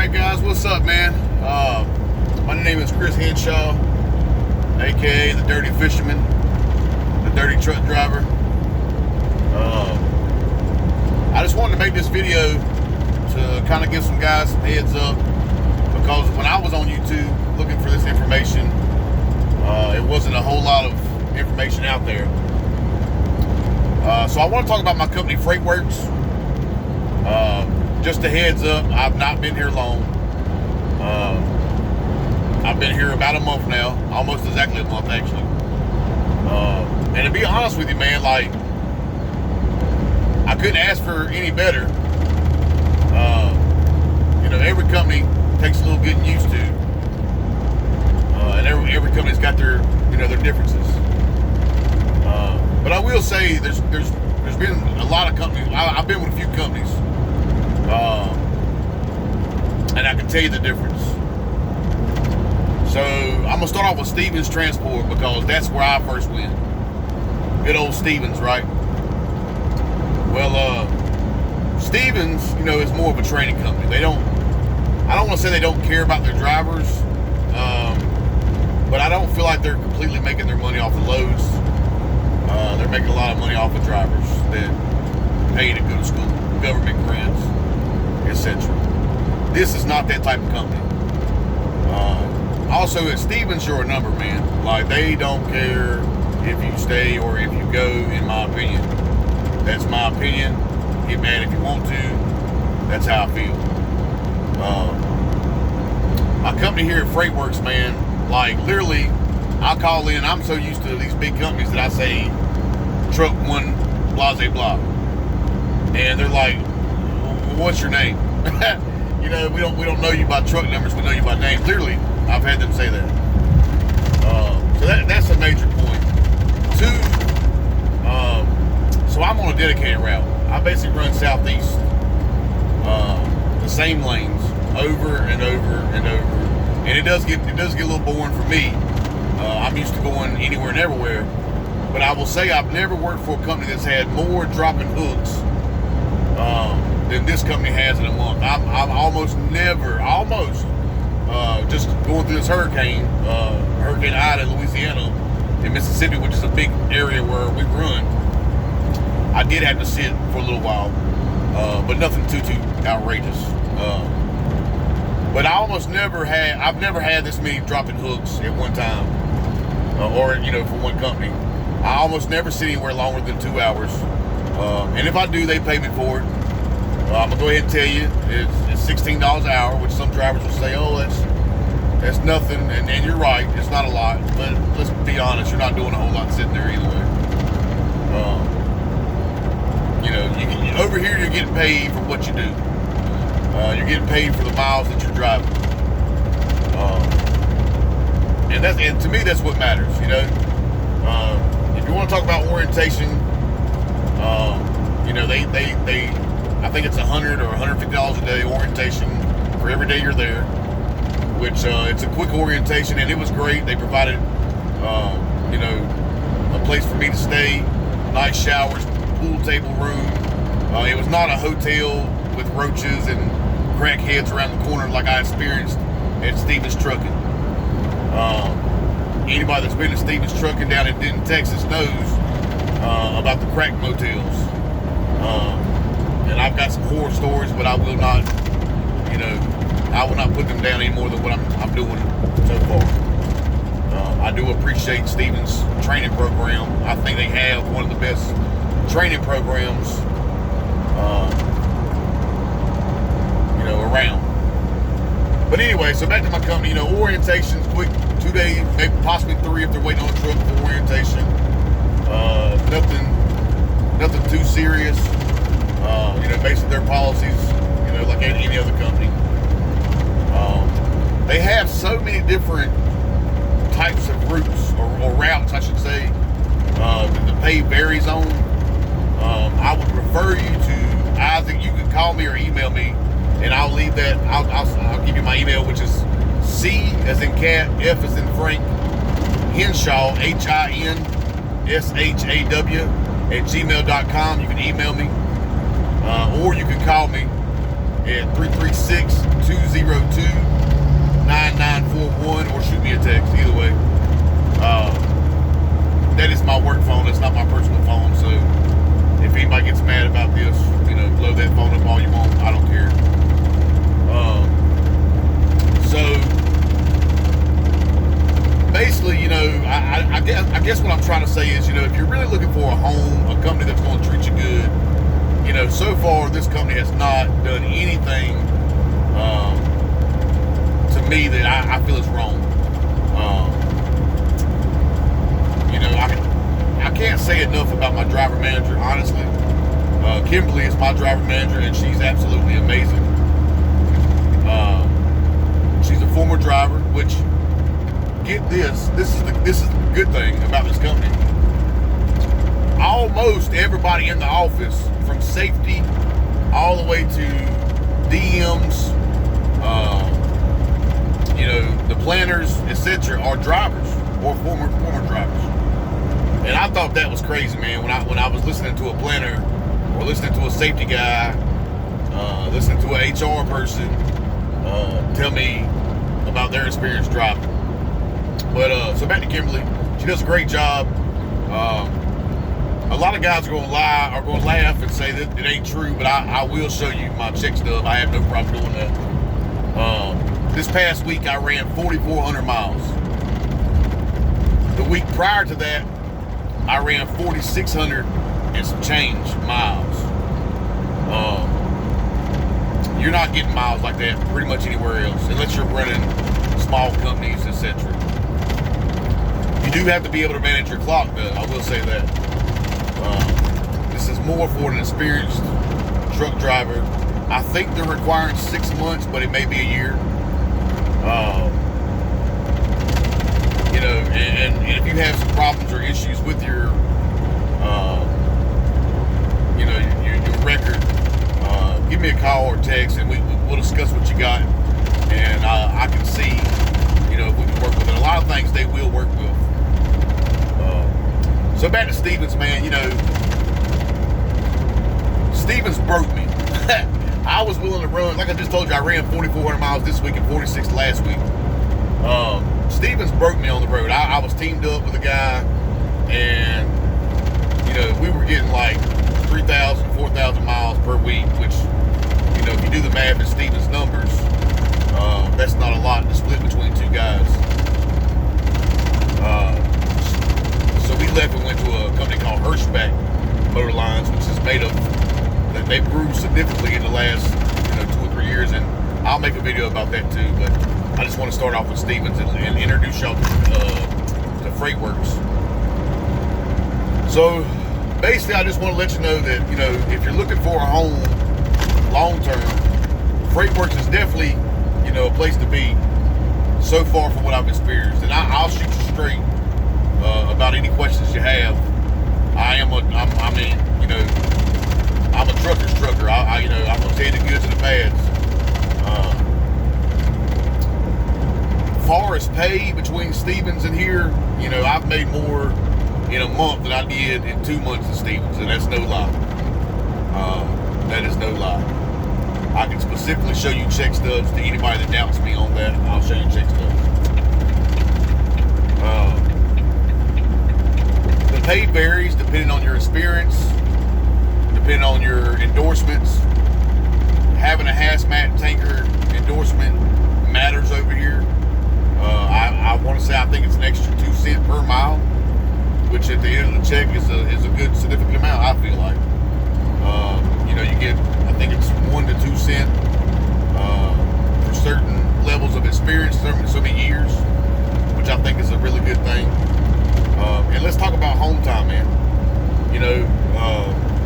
Alright guys, what's up, man? My name is Chris Henshaw, aka the Dirty Fisherman, the Dirty Truck Driver. I just wanted to make this video to kind of give some guys some heads up, because when I was on YouTube looking for this information, it wasn't a whole lot of information out there. So I want to talk about my company, Freightworks. Just a heads up, I've not been here long. I've been here about a month now, almost exactly a month actually. And to be honest with you, man, like, I couldn't ask for any better. You know, every company takes a little getting used to, and every company's got their, you know, their differences. But I will say, there's been a lot of companies. I've been with a few companies. And I can tell you the difference. So I'm gonna start off with Stevens Transport, because that's where I first went. Good old Stevens, right? Well, Stevens, you know, is more of a training company. I don't want to say they don't care about their drivers, but I don't feel like they're completely making their money off the loads. They're making a lot of money off of drivers that pay to go to school, government grants, etc. This is not that type of company. Also, at Stevens, you're a number, man. Like, they don't care if you stay or if you go, in my opinion. That's my opinion. Get mad if you want to. That's how I feel. My company here at Freightworks, man, like, literally, I call in. I'm so used to these big companies that I say, truck one, blase blah. And they're like, what's your name? You know, we don't know you by truck numbers, we know you by name. Literally, I've had them say that. So that's a major point. Two, so I'm on a dedicated route. I basically run southeast, the same lanes over and over and over, and it does get a little boring for me. I'm used to going anywhere and everywhere, but I will say I've never worked for a company that's had more dropping hooks than this company has in a month. I'm almost never, just going through this hurricane Ida in Louisiana, in Mississippi, which is a big area where we run. I did have to sit for a little while, but nothing too outrageous. But I've never had this many dropping hooks at one time, or, you know, for one company. I almost never sit anywhere longer than 2 hours. And if I do, they pay me for it. I'm gonna go ahead and tell you, it's $16 an hour, which some drivers will say, oh, that's nothing, and you're right, it's not a lot, but let's be honest, you're not doing a whole lot sitting there either way. You know, over here you're getting paid for what you do. You're getting paid for the miles that you're driving, and to me that's what matters. You know, if you want to talk about orientation, you know, they I think it's $100 or $150 a day orientation for every day you're there, which it's a quick orientation, and it was great. They provided, you know, a place for me to stay, nice showers, pool table room. It was not a hotel with roaches and crackheads around the corner like I experienced at Stevens Trucking. Anybody that's been to Stevens Trucking down in Denton, Texas knows about the crack motels. And I've got some horror stories, but I will not, you know, I will not put them down any more than what I'm doing so far. I do appreciate Stevens' training program. I think they have one of the best training programs, you know, around. But anyway, so back to my company. You know, orientations, quick, 2 days, maybe possibly 3 if they're waiting on a truck for orientation. Nothing too serious. You know, basically their policies, you know, like any other company. They have so many different types of routes, or routes, I should say, that the pay varies on. I would refer you to either, you can call me or email me, and I'll leave that. I'll give you my email, which is C as in cat, F as in Frank, Henshaw, HINSHAW @gmail.com. You can email me, or you can call me, at 336-202-9941, or shoot me a text. Either way. That is my work phone. It's not my personal phone. So if anybody gets mad about this, blow that phone up all you want. I don't care. So basically, I guess what I'm trying to say is, if you're really looking for a home, a company that's going to treat you good, so far this company has not done anything to me that I feel is wrong. I can't say enough about my driver manager, honestly. Kimberly is my driver manager, and she's absolutely amazing. She's a former driver, which, get this is the good thing about this company. Almost everybody in the office, from safety all the way to DMs, the planners, etc., are drivers or former drivers. And I thought that was crazy, man. When I was listening to a planner, or listening to a safety guy, listening to an HR person tell me about their experience driving. But so back to Kimberly, she does a great job. A lot of guys are going to lie, or going to laugh and say that it ain't true, but I will show you my check stub. I have no problem doing that. This past week I ran 4,400 miles. The week prior to that, I ran 4,600 and some change miles. You're not getting miles like that pretty much anywhere else, unless you're running small companies, etc. You do have to be able to manage your clock, though. I will say that. This is more for an experienced truck driver. I think they're requiring 6 months, but it may be a year. And if you have some problems or issues with your record, give me a call or text, and we'll discuss what you got, and I can see, if we can work with it. A lot of things they will work with. So back to Stevens, man. Stevens broke me. I was willing to run, like I just told you, I ran 4,400 miles this week and 46 last week. Stevens broke me on the road. I was teamed up with a guy, and we were getting like 3,000, 4,000 miles per week, which, if you do the math in Stevens' numbers, that's not a lot to split between two guys. So we left and went to a company called Hirschbach Motor Lines, which is made of, that they grew significantly in the last 2 or 3 years, and I'll make a video about that too. But I just want to start off with Stevens and introduce y'all to freightworks. So basically, I just want to let you know that if you're looking for a home long term, freightworks is definitely a place to be so far from what I've experienced. And I'll shoot you straight about any questions you have. I'm a trucker's trucker. I'm gonna tell you the goods and the bads. Far as pay between Stevens and here, I've made more in a month than I did in 2 months at Stevens, and that's no lie. That is no lie. I can specifically show you check stubs to anybody that doubts me on that. I'll show you check stubs. The pay varies depending on your experience, depending on your endorsements. Having a hazmat tanker endorsement matters over here. I want to say I think it's an extra 2 cents per mile, which at the end of the check is a good significant amount, I feel like. You get, I think it's 1 to 2 cents for certain levels of experience, so many years, which I think is a really good thing. And let's talk about home time, man.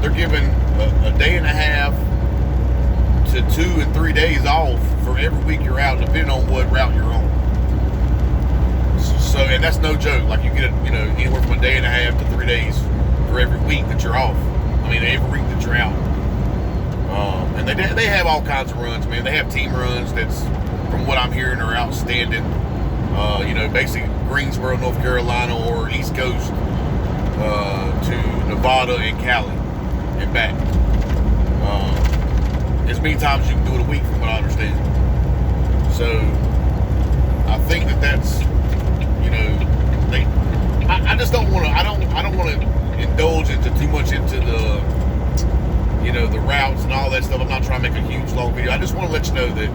They're giving a day and a half to 2 and 3 days off for every week you're out, depending on what route you're on. So, and that's no joke. Like, you get anywhere from a day and a half to 3 days for every week that you're off. Every week that you're out. And they have all kinds of runs, man. They have team runs that's, from what I'm hearing, are outstanding. Basically Greensboro, North Carolina, or East Coast to Nevada and Cali and back. As as many times as you can do it a week, from what I understand. So I think that's, you know, I just don't want to. I don't want to indulge into too much into the, you know, the routes and all that stuff. I'm not trying to make a huge long video. I just want to let you know that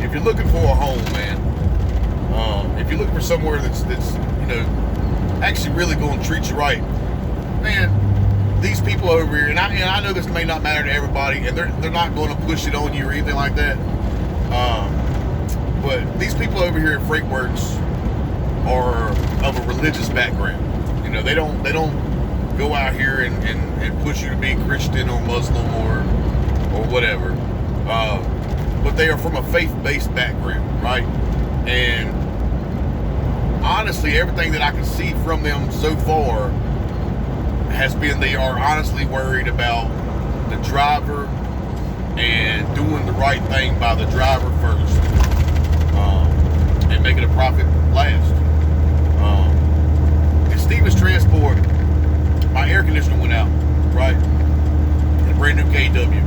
if you're looking for a home, man, if you're looking for somewhere that's you know, actually really going to treat you right, man, these people over here, and I know this may not matter to everybody, and they're not going to push it on you or anything like that. But these people over here at FreightWorks are of a religious background. You know, they don't go out here and push you to be Christian or Muslim or whatever. But they are from a faith-based background, right? And honestly, everything that I can see from them so far has been they are honestly worried about the driver and doing the right thing by the driver first, and making a profit last. In Stevens Transport, my air conditioner went out, right? A brand new KW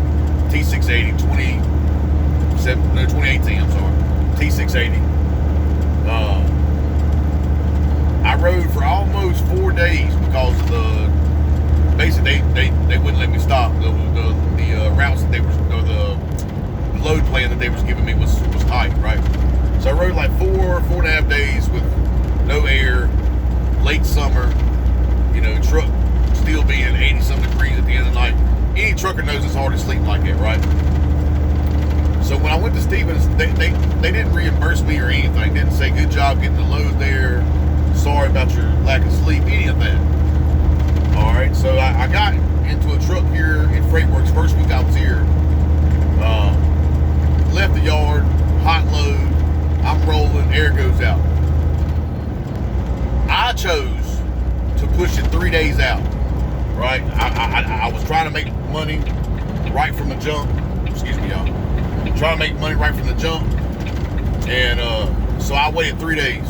T680 2018, I'm sorry, T680. I rode for almost 4 days because of the, basically they wouldn't let me stop. The routes that they were, or the load plan that they was giving me was tight, right? So I rode like 4.5 days with no air, late summer, you know, truck still being 80-some degrees at the end of the night. Any trucker knows it's hard to sleep like that, right? So when I went to Stevens, they didn't reimburse me or anything. Didn't say good job getting the load there, sorry about your lack of sleep, any of that. All right, so I got into a truck here in FreightWorks first week I was here. Left the yard, hot load, I'm rolling, air goes out. I chose to push it 3 days out, right? I was trying to make money right from the jump. Excuse me, y'all. Trying to make money right from the jump. And so I waited 3 days.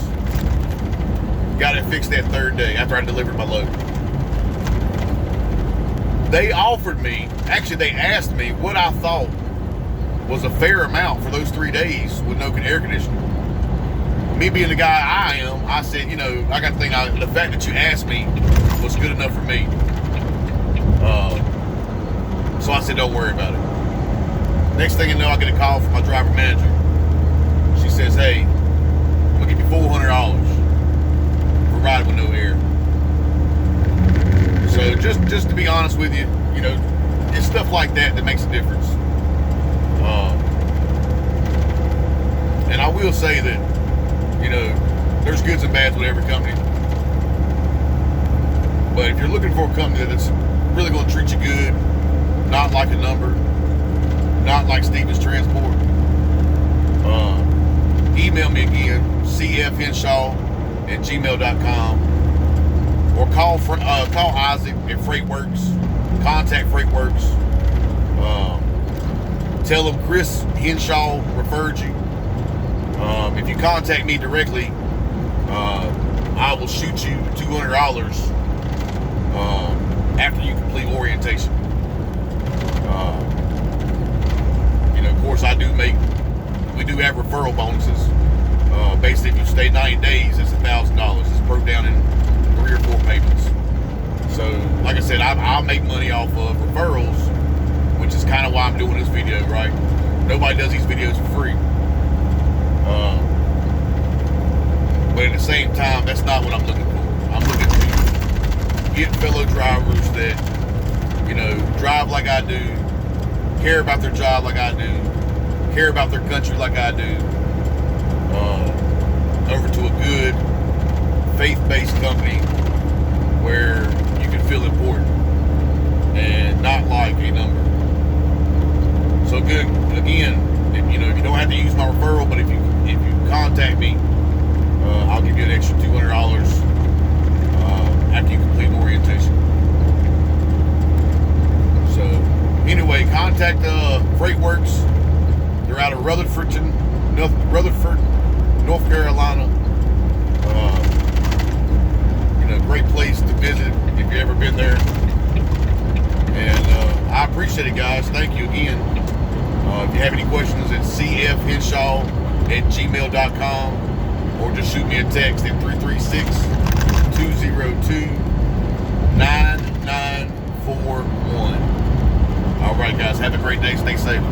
Got it fixed that third day after I delivered my load. They offered me, actually they asked me what I thought was a fair amount for those 3 days with no air conditioning. Me being the guy I am, I said, you know, I got to think, the fact that you asked me was good enough for me. So I said, don't worry about it. Next thing you know, I get a call from my driver manager. She says, hey, I'm going to give you $400 for riding with no air. So just to be honest with you, you know, it's stuff like that makes a difference. And I will say that, you know, there's goods and bads with every company. But if you're looking for a company that's really going to treat you good, not like a number, not like Stevens Transport, email me again, cfhenshaw@gmail.com, or call Isaac at FreightWorks. Contact FreightWorks. Tell them Chris Henshaw referred you. If you contact me directly, I will shoot you $200 after you complete orientation. You know, of course, we do have referral bonuses. Basically, if you stay 90 days, it's $1,000. It's broke down in 3 or 4 payments. So, like I said, I'll make money off of referrals, which is kind of why I'm doing this video, right? Nobody does these videos for free. But at the same time, that's not what I'm looking for. I'm looking to get fellow drivers that, you know, drive like I do, care about their job like I do, care about their country like I do, over to a good faith-based company where you can feel important and not like a number. So good, again, if you don't have to use my referral, but if you contact me, I'll give you an extra $200 after you complete orientation. So anyway, contact FreightWorks. They're out of Rutherford, North Carolina. Great place to visit if you've ever been there. And I appreciate it, guys. Thank you again. If you have any questions, it's cfhenshaw@gmail.com, or just shoot me a text at 336-202-9941. All right, guys, have a great day. Stay safe.